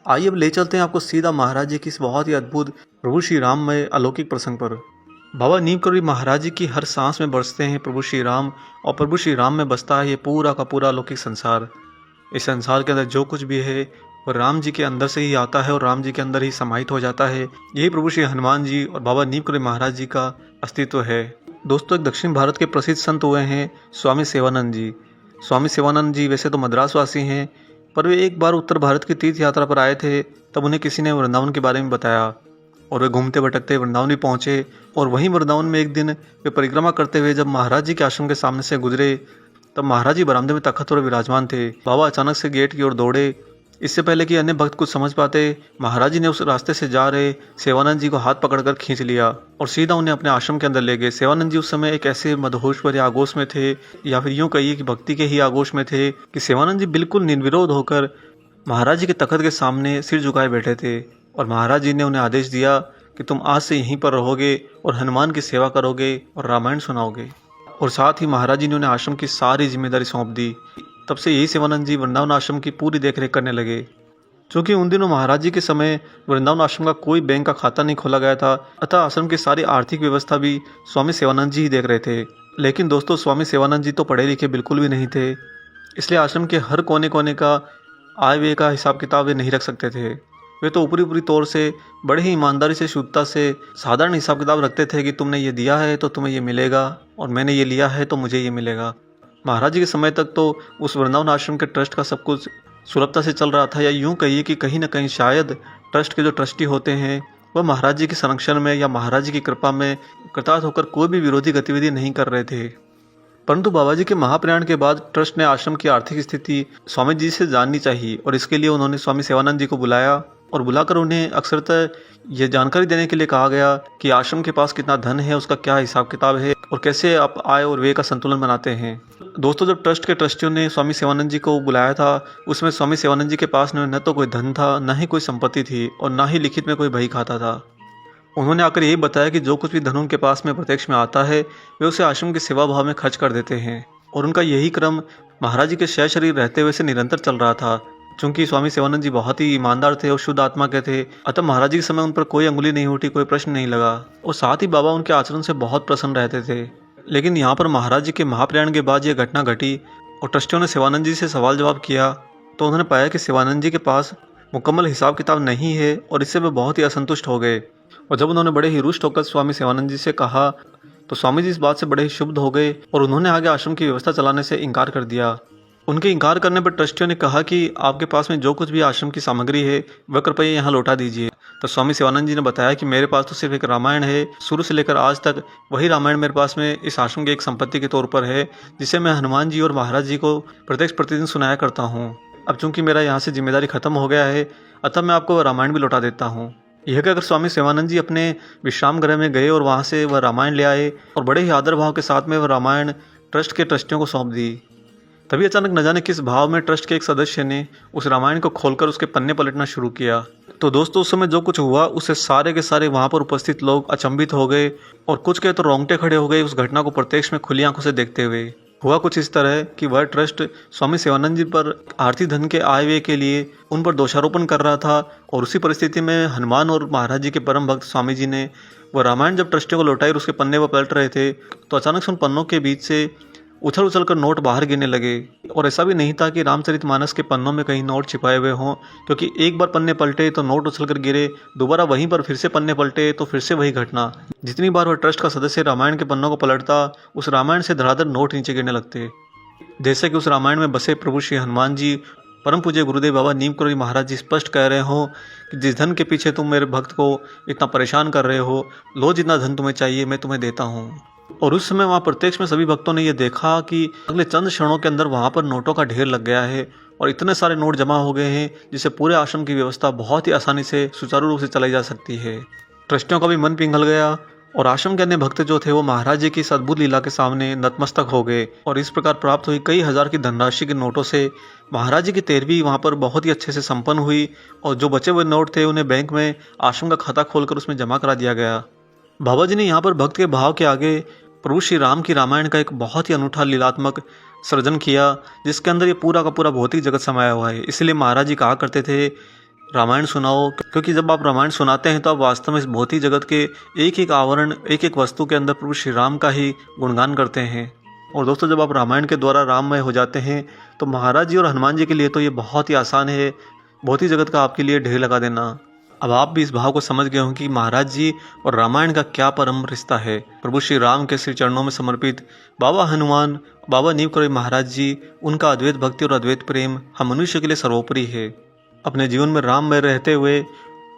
आइए अब ले चलते हैं आपको सीधा महाराज जी की इस बहुत ही अद्भुत प्रभु श्री राम में अलौकिक प्रसंग पर। बाबा नीम करोड़ी महाराज जी की हर सांस में बरसते हैं प्रभु श्री राम, और प्रभु श्री राम में बसता है ये पूरा का पूरा अलौकिक संसार। इस संसार के अंदर जो कुछ भी है वो राम जी के अंदर से ही आता है और राम जी के अंदर ही समाहित हो जाता है। यही प्रभु श्री हनुमान जी और बाबा नीम करोड़ी महाराज जी का अस्तित्व है। दोस्तों, एक दक्षिण भारत के प्रसिद्ध संत हुए हैं स्वामी सेवानंद जी। स्वामी सेवानंद जी वैसे तो मद्रास वासी हैं, पर वे एक बार उत्तर भारत की तीर्थ यात्रा पर आए थे। तब उन्हें किसी ने वृंदावन के बारे में बताया और वे घूमते भटकते वृंदावन भी पहुंचे। और वहीं वृंदावन में एक दिन वे परिक्रमा करते हुए जब महाराज जी के आश्रम के सामने से गुजरे, तब महाराज जी बरामदे में तख्त पर विराजमान थे। बाबा अचानक से गेट की ओर दौड़े। इससे पहले कि अन्य भक्त कुछ समझ पाते, महाराज जी ने उस रास्ते से जा रहे सेवानंद जी को हाथ पकड़कर खींच लिया और सीधा उन्हें अपने आश्रम के अंदर ले गए। सेवानंद जी उस समय एक ऐसे मदहोश भरे आगोश में थे, या फिर यूं कहिए कि भक्ति के ही आगोश में थे, कि सेवानंद जी बिल्कुल निर्विरोध होकर महाराज जी के तख्त के सामने सिर झुकाए बैठे थे। और महाराज जी ने उन्हें आदेश दिया कि तुम आज से यहीं पर रहोगे और हनुमान की सेवा करोगे और रामायण सुनाओगे। और साथ ही महाराज जी ने उन्हें आश्रम की सारी जिम्मेदारी सौंप दी। तब से यही सेवानंद जी वृंदावन आश्रम की पूरी देखरेख करने लगे। क्योंकि उन दिनों महाराज जी के समय वृंदावन आश्रम का कोई बैंक का खाता नहीं खोला गया था, अतः आश्रम की सारी आर्थिक व्यवस्था भी स्वामी सेवानंद जी ही देख रहे थे। लेकिन दोस्तों, स्वामी सेवानंद जी तो पढ़े लिखे बिल्कुल भी नहीं थे, इसलिए आश्रम के हर कोने कोने का आय व्यय का हिसाब किताब वे नहीं रख सकते थे। वे तो ऊपरी ऊपरी तौर से बड़े ही ईमानदारी से, शुद्धता से साधारण हिसाब किताब रखते थे कि तुमने ये दिया है तो तुम्हें ये मिलेगा, और मैंने ये लिया है तो मुझे ये मिलेगा। महाराज जी के समय तक तो उस वृंदावन आश्रम के ट्रस्ट का सब कुछ सुलभता से चल रहा था, या यूं कहिए कि कहीं ना कहीं शायद ट्रस्ट के जो ट्रस्टी होते हैं वह महाराज जी के संरक्षण में या महाराज जी की कृपा में कृतार्थ होकर कोई भी विरोधी गतिविधि नहीं कर रहे थे। परंतु बाबा जी के महाप्रयाण के बाद ट्रस्ट ने आश्रम की आर्थिक स्थिति स्वामी जी से जाननी चाहिए, और इसके लिए उन्होंने स्वामी सेवानंद जी को बुलाया और बुलाकर उन्हें अक्सरतः ये जानकारी देने के लिए कहा गया कि आश्रम के पास कितना धन है, उसका क्या हिसाब किताब है और कैसे आप आय और व्यय का संतुलन बनाते हैं। दोस्तों, जब ट्रस्ट के ट्रस्टियों ने स्वामी सेवानंद जी को बुलाया था, उसमें स्वामी सेवानंद जी के पास न तो कोई धन था, न ही कोई संपत्ति थी, और न ही लिखित में कोई बही खाता था। उन्होंने आकर यही बताया कि जो कुछ भी धन उनके पास में प्रत्यक्ष में आता है वे उसे आश्रम की सेवा भाव में खर्च कर देते हैं। और उनका यही क्रम महाराज जी के शय शरीर रहते हुए से निरंतर चल रहा था। चूंकि स्वामी सेवानंद जी बहुत ही ईमानदार थे और शुद्ध आत्मा के थे, अतः महाराज जी के समय उन पर कोई अंगुली नहीं उठी, कोई प्रश्न नहीं लगा, और साथ ही बाबा उनके आचरण से बहुत प्रसन्न रहते थे। लेकिन यहाँ पर महाराज जी के महाप्रयाण के बाद यह घटना घटी और ट्रस्टियों ने सेवानंद जी से सवाल जवाब किया, तो उन्होंने पाया कि सेवानंद जी के पास मुकम्मल हिसाब किताब नहीं है, और इससे वे बहुत ही असंतुष्ट हो गए। और जब उन्होंने बड़े ही रुष्ट होकर स्वामी सेवानंद जी से कहा, तो स्वामी जी इस बात से बड़े ही क्षुब्ध हो गए और उन्होंने आगे आश्रम की व्यवस्था चलाने से इनकार कर दिया। उनके इनकार करने पर ट्रस्टियों ने कहा कि आपके पास में जो कुछ भी आश्रम की सामग्री है वह कृपया यहाँ लौटा दीजिए। तो स्वामी सेवानंद जी ने बताया कि मेरे पास तो सिर्फ एक रामायण है, शुरू से लेकर आज तक वही रामायण मेरे पास में इस आश्रम की एक संपत्ति के तौर पर है, जिसे मैं हनुमान जी और महाराज जी को प्रत्यक्ष प्रतिदिन सुनाया करता हूँ। अब चूंकि मेरा यहाँ से जिम्मेदारी खत्म हो गया है, अतः मैं आपको रामायण भी लौटा देता हूँ। यह कहकर स्वामी सेवानंद जी अपने विश्राम गृह में गए और वहाँ से वह रामायण ले आए, और बड़े ही आदर भाव के साथ में वह रामायण ट्रस्ट के ट्रस्टियों को सौंप दी। तभी अचानक न जाने किस भाव में ट्रस्ट के एक सदस्य ने उस रामायण को खोलकर उसके पन्ने पलटना शुरू किया। तो दोस्तों, उस समय जो कुछ हुआ उससे सारे के सारे वहाँ पर उपस्थित लोग अचंभित हो गए, और कुछ के तो रोंगटे खड़े हो गए उस घटना को प्रत्यक्ष में खुली आंखों से देखते हुए। हुआ कुछ इस तरह कि वह ट्रस्ट स्वामी सेवानंद जी पर आर्थिक धन के आय व्यय के लिए उन पर दोषारोपण कर रहा था, और उसी परिस्थिति में हनुमान और महाराज जी के परम भक्त स्वामी जी ने वह रामायण जब ट्रस्टियों को लौटाई और उसके पन्ने वो पलट रहे थे, तो अचानक से उन पन्नों के बीच से उछल उछल कर नोट बाहर गिरने लगे। और ऐसा भी नहीं था कि रामचरितमानस के पन्नों में कहीं नोट छिपाए हुए हों, क्योंकि एक बार पन्ने पलटे तो नोट उछल कर गिरे, दोबारा वहीं पर फिर से पन्ने पलटे तो फिर से वही घटना। जितनी बार वह ट्रस्ट का सदस्य रामायण के पन्नों को पलटता, उस रामायण से धड़ाधड़ नोट नीचे गिरने लगते। जैसे कि उस रामायण में बसे प्रभु श्री हनुमान जी परम पूज्य गुरुदेव बाबा नीम करोड़ी महाराज जी स्पष्ट कह रहे हो कि जिस धन के पीछे तुम मेरे भक्त को इतना परेशान कर रहे हो, लो जितना धन तुम्हें चाहिए मैं तुम्हें देता हूँ। और उस समय वहाँ प्रत्यक्ष में सभी भक्तों ने यह देखा कि अगले चंद क्षणों के अंदर वहाँ पर नोटों का ढेर लग गया है, और इतने सारे नोट जमा हो गए हैं जिससे पूरे आश्रम की व्यवस्था बहुत ही आसानी से सुचारू रूप से चलाई जा सकती है। ट्रस्टियों का भी मन पिघल गया, और आश्रम के अन्य भक्त जो थे वो महाराज जी की इस अद्भुत लीला के सामने नतमस्तक हो गए। और इस प्रकार प्राप्त हुई कई हजार की धनराशि के नोटों से महाराज जी की तेरहवीं वहाँ पर बहुत ही अच्छे से संपन्न हुई, और जो बचे हुए नोट थे उन्हें बैंक में आश्रम का खाता खोलकर उसमें जमा करा दिया गया। बाबा जी ने यहाँ पर भक्त के भाव के आगे प्रभु श्री राम की रामायण का एक बहुत ही अनूठा लीलात्मक सृजन किया, जिसके अंदर ये पूरा का पूरा भौतिक जगत समाया हुआ है। इसलिए महाराज जी कहा करते थे रामायण सुनाओ, क्योंकि जब आप रामायण सुनाते हैं तो आप वास्तव में इस भौतिक जगत के एक एक आवरण, एक एक वस्तु के अंदर प्रभु श्री राम का ही गुणगान करते हैं। और दोस्तों, जब आप रामायण के द्वारा राममय हो जाते हैं तो महाराज जी और हनुमान जी के लिए तो ये बहुत ही आसान है भौतिक जगत का आपके लिए ढेर लगा देना। अब आप भी इस भाव को समझ गए हों कि महाराज जी और रामायण का क्या परम रिश्ता है। प्रभु श्री राम के श्री चरणों में समर्पित बाबा हनुमान, बाबा नीम करोड़ी महाराज जी, उनका अद्वैत भक्ति और अद्वैत प्रेम हम मनुष्य के लिए सर्वोपरि है। अपने जीवन में राम में रहते हुए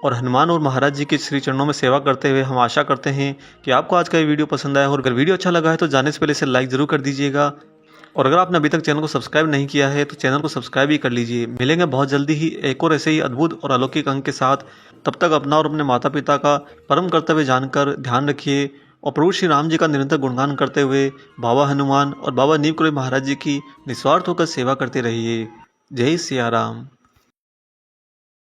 और हनुमान और महाराज जी के श्री चरणों में सेवा करते हुए हम आशा करते हैं कि आपको आज का ये वीडियो पसंद आया हो। और अगर वीडियो अच्छा लगा है तो जाने से पहले इसे लाइक ज़रूर कर दीजिएगा। और अगर आपने अभी तक चैनल को सब्सक्राइब नहीं किया है तो चैनल को सब्सक्राइब भी कर लीजिए। मिलेंगे बहुत जल्दी ही एक और ऐसे ही अद्भुत और अलौकिक अंक के साथ। तब तक अपना और अपने माता पिता का परम कर्तव्य जानकर ध्यान रखिए और प्रभु श्री राम जी का निरंतर गुणगान करते हुए बाबा हनुमान और बाबा नीम करोड़ी महाराज जी की निस्वार्थ होकर सेवा करते रहिए। जय सिया राम।